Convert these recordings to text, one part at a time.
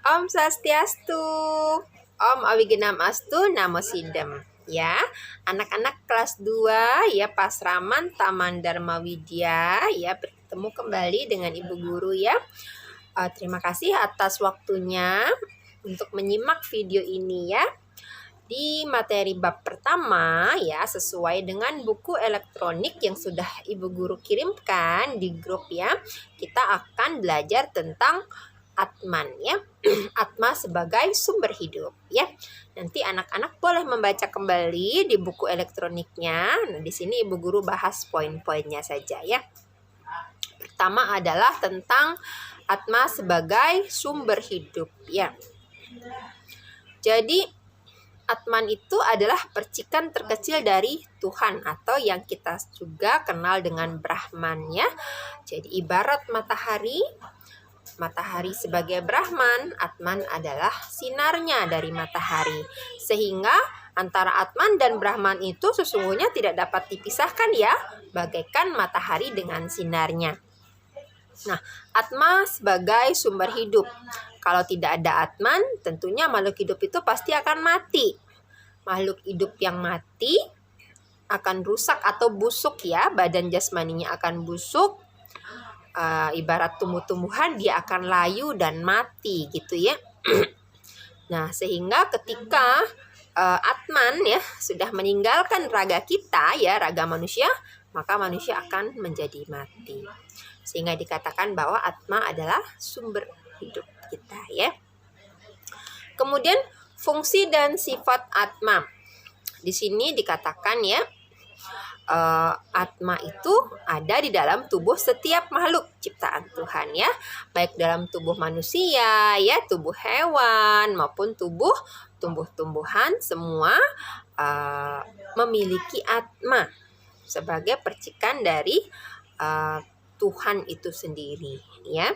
Om Swastiastu, Om Awigenam Astu, Namo Sidem. Ya, anak-anak kelas 2 ya Pasraman Taman Dharma Widya ya bertemu kembali dengan Ibu Guru ya. Terima kasih atas waktunya untuk menyimak video ini ya. Di materi bab pertama ya sesuai dengan buku elektronik yang sudah Ibu Guru kirimkan di grup ya. Kita akan belajar tentang Atman ya. Atma sebagai sumber hidup ya. Nanti anak-anak boleh membaca kembali di buku elektroniknya. Nah, di sini Ibu Guru bahas poin-poinnya saja ya. Pertama adalah tentang Atma sebagai sumber hidup ya. Jadi Atman itu adalah percikan terkecil dari Tuhan atau yang kita juga kenal dengan Brahman ya. Jadi ibarat matahari sebagai Brahman, Atman adalah sinarnya dari matahari. Sehingga antara Atman dan Brahman itu sesungguhnya tidak dapat dipisahkan ya, bagaikan matahari dengan sinarnya. Nah, Atma sebagai sumber hidup. Kalau tidak ada Atman, tentunya makhluk hidup itu pasti akan mati. Makhluk hidup yang mati akan rusak atau busuk ya, badan jasmaninya akan busuk. Ibarat tumbuh-tumbuhan dia akan layu dan mati gitu ya. Nah, sehingga ketika Atman ya sudah meninggalkan raga kita ya, raga manusia, maka manusia akan menjadi mati. Sehingga dikatakan bahwa Atma adalah sumber hidup kita ya. Kemudian fungsi dan sifat Atma. Di sini dikatakan ya, Atma itu ada di dalam tubuh setiap makhluk ciptaan Tuhan ya, baik dalam tubuh manusia ya, tubuh hewan maupun tubuh tumbuh-tumbuhan, semua memiliki Atma sebagai percikan dari Tuhan itu sendiri ya.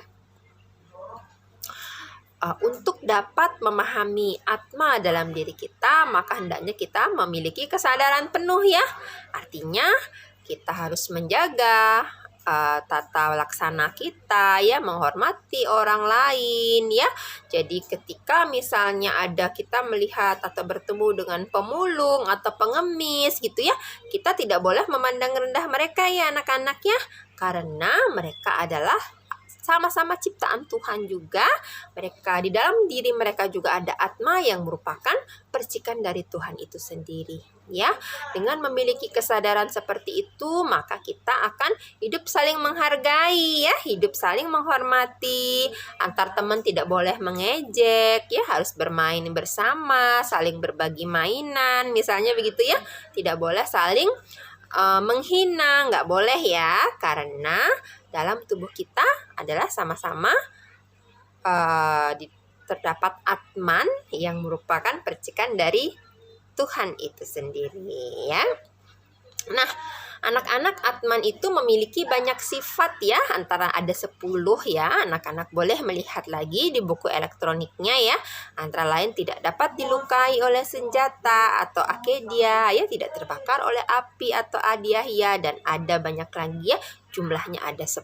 Untuk dapat memahami Atma dalam diri kita, maka hendaknya kita memiliki kesadaran penuh ya. Artinya kita harus menjaga tata laksana kita ya, menghormati orang lain ya. Jadi ketika misalnya ada kita melihat atau bertemu dengan pemulung atau pengemis gitu ya, kita tidak boleh memandang rendah mereka ya anak-anak ya, karena mereka adalah sama-sama ciptaan Tuhan juga. Mereka di dalam diri mereka juga ada Atma yang merupakan percikan dari Tuhan itu sendiri ya. Dengan memiliki kesadaran seperti itu, maka kita akan hidup saling menghargai ya, hidup saling menghormati. Antar teman tidak boleh mengejek ya, harus bermain bersama, saling berbagi mainan misalnya begitu ya. Tidak boleh saling menghina, nggak boleh ya, karena dalam tubuh kita adalah sama-sama terdapat Atman yang merupakan percikan dari Tuhan itu sendiri ya. Nah, anak-anak Atman itu memiliki banyak sifat ya, antara ada 10 ya. Anak-anak boleh melihat lagi di buku elektroniknya ya. Antara lain tidak dapat dilukai oleh senjata atau akedia ya, tidak terbakar oleh api atau adiahya, dan ada banyak lagi ya, jumlahnya ada 10.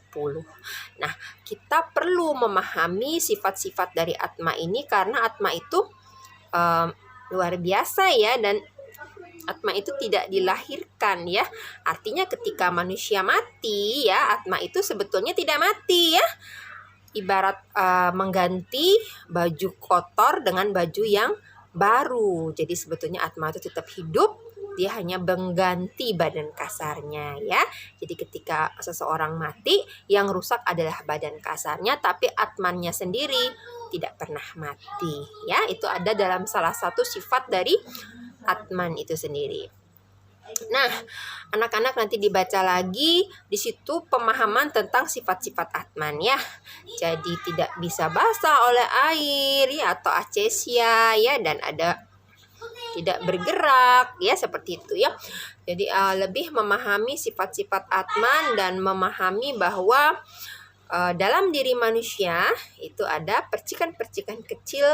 Nah, kita perlu memahami sifat-sifat dari Atma ini karena Atma itu luar biasa ya, dan Atma itu tidak dilahirkan ya. Artinya ketika manusia mati ya, Atma itu sebetulnya tidak mati ya. Ibarat mengganti baju kotor dengan baju yang baru. Jadi sebetulnya Atma itu tetap hidup, dia hanya mengganti badan kasarnya ya. Jadi ketika seseorang mati, yang rusak adalah badan kasarnya, tapi Atmannya sendiri tidak pernah mati ya. Itu ada dalam salah satu sifat dari Atman itu sendiri. Nah, anak-anak nanti dibaca lagi di situ pemahaman tentang sifat-sifat Atman ya. Jadi tidak bisa basah oleh air ya, atau acesia ya, dan ada tidak bergerak ya, seperti itu ya. Jadi lebih memahami sifat-sifat Atman dan memahami bahwa dalam diri manusia itu ada percikan-percikan kecil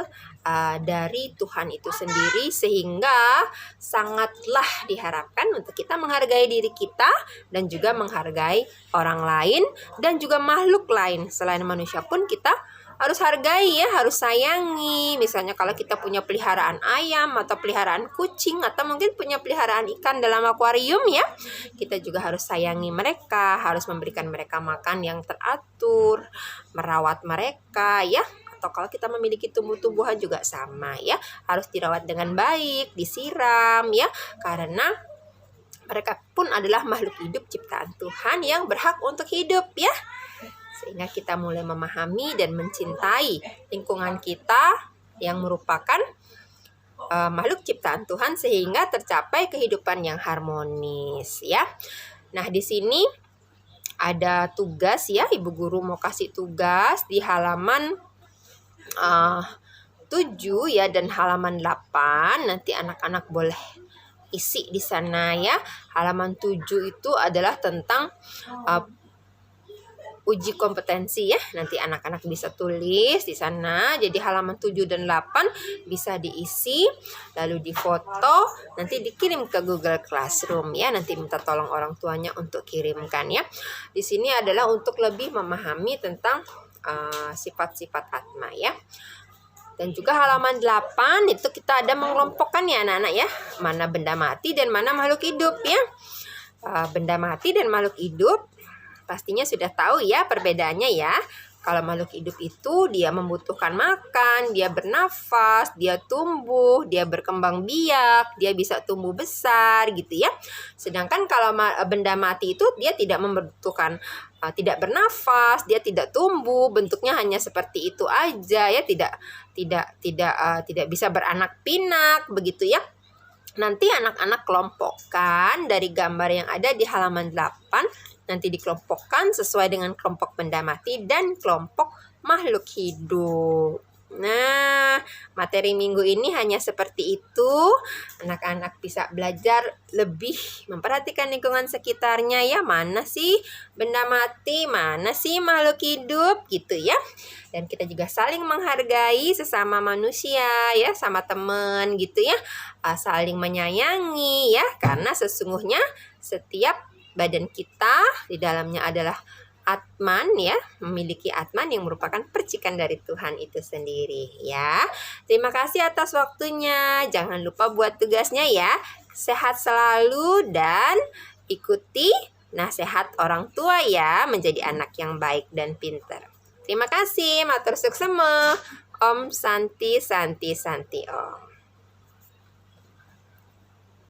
dari Tuhan itu sendiri, sehingga sangatlah diharapkan untuk kita menghargai diri kita dan juga menghargai orang lain dan juga makhluk lain selain manusia pun kita harus hargai ya, harus sayangi. Misalnya kalau kita punya peliharaan ayam atau peliharaan kucing atau mungkin punya peliharaan ikan dalam akuarium ya, kita juga harus sayangi mereka, harus memberikan mereka makan yang teratur, merawat mereka ya. Atau kalau kita memiliki tumbuh-tumbuhan juga sama ya, harus dirawat dengan baik, disiram ya, karena mereka pun adalah makhluk hidup ciptaan Tuhan yang berhak untuk hidup ya. Sehingga kita mulai memahami dan mencintai lingkungan kita yang merupakan makhluk ciptaan Tuhan sehingga tercapai kehidupan yang harmonis ya. Nah, di sini ada tugas ya, Ibu Guru mau kasih tugas di halaman 7 ya dan halaman 8. Nanti anak-anak boleh isi di sana ya. Halaman 7 itu adalah tentang uji kompetensi ya. Nanti anak-anak bisa tulis di sana. Jadi halaman 7 dan 8 bisa diisi, lalu difoto, nanti dikirim ke Google Classroom ya. Nanti minta tolong orang tuanya untuk kirimkan ya. Di sini adalah untuk lebih memahami tentang sifat-sifat Atma ya. Dan juga halaman 8 itu kita ada mengelompokkan ya anak-anak ya. Mana benda mati dan mana makhluk hidup ya. Benda mati dan makhluk hidup pastinya sudah tahu ya perbedaannya ya. Kalau makhluk hidup itu dia membutuhkan makan, dia bernafas, dia tumbuh, dia berkembang biak, dia bisa tumbuh besar gitu ya. Sedangkan kalau benda mati itu dia tidak membutuhkan, tidak bernafas, dia tidak tumbuh, bentuknya hanya seperti itu aja ya, tidak bisa beranak pinak begitu ya. Nanti anak-anak kelompokkan dari gambar yang ada di halaman 8, nanti dikelompokkan sesuai dengan kelompok benda mati dan kelompok makhluk hidup. Nah, materi minggu ini hanya seperti itu. Anak-anak bisa belajar lebih memperhatikan lingkungan sekitarnya ya. Mana sih benda mati, mana sih makhluk hidup gitu ya. Dan kita juga saling menghargai sesama manusia ya, sama teman gitu ya. Saling menyayangi ya, karena sesungguhnya setiap badan kita di dalamnya adalah Atman ya, memiliki Atman yang merupakan percikan dari Tuhan itu sendiri ya. Terima kasih atas waktunya. Jangan lupa buat tugasnya ya. Sehat selalu dan ikuti nasihat orang tua ya, menjadi anak yang baik dan pintar. Terima kasih, matur suksema. Om Santi Santi Santi Om.